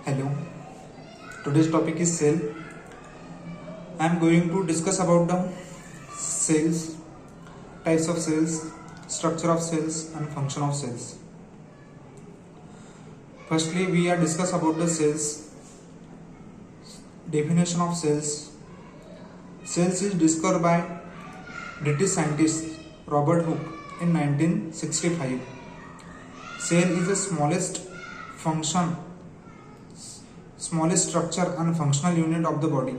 Hello, today's topic is cell. I am going to discuss about the cells, types of cells, structure of cells and function of cells. Firstly, we are discuss about the cells, definition of cells. Cells is discovered by British scientist Robert Hooke in 1965. Cell is the smallest structure and functional unit of the body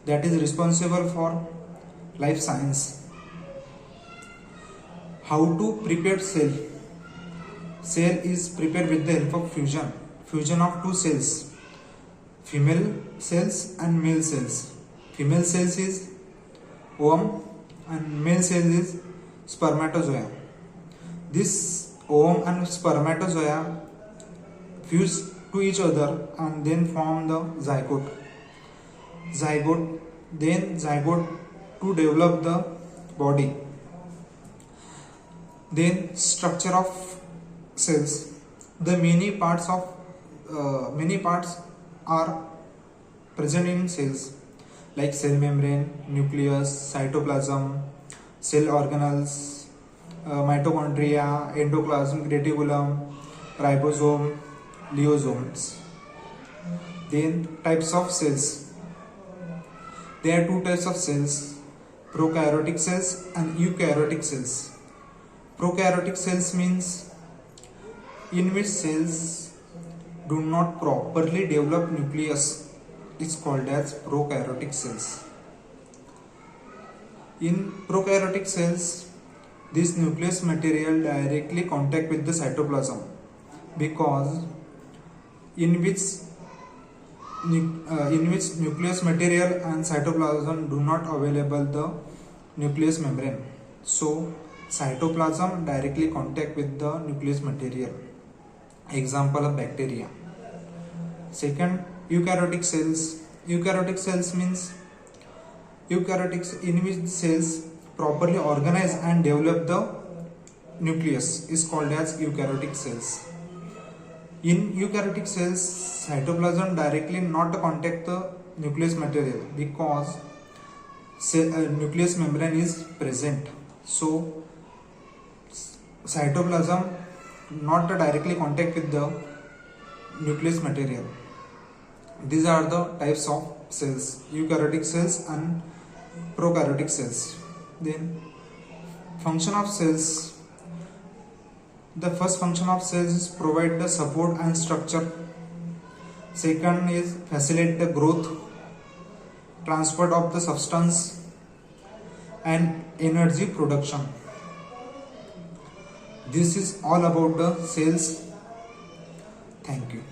that is responsible for life science. How to prepare cell? Cell is prepared with the help of fusion of two cells, female cells and male cells. Female cells is ovum and male cells is spermatozoa. This ovum and spermatozoa fuse to each other and then form the zygote. Zygote to develop the body. Then structure of cells. The many parts are present in cells like cell membrane, nucleus, cytoplasm, cell organelles, mitochondria, endoplasmic reticulum, ribosome, lyosomes. Then types of cells. There are two types of cells, prokaryotic cells and eukaryotic cells. Prokaryotic cells means in which cells do not properly develop nucleus is called as prokaryotic cells. In prokaryotic cells, this nucleus material directly contact with the cytoplasm because in which nucleus material and cytoplasm do not available the nucleus membrane. So cytoplasm directly contact with the nucleus material. Example of bacteria. Second, eukaryotic cells. Eukaryotic cells means in which cells properly organize and develop the nucleus is called as eukaryotic cells. In eukaryotic cells, cytoplasm directly not contact the nucleus material because nucleus membrane is present. So cytoplasm not directly contact with the nucleus material. These are the types of cells, eukaryotic cells and prokaryotic cells. Then function of cells. The first function of cells is provide the support and structure. Second is facilitate the growth, transport of the substance and energy production. This is all about the cells. Thank you.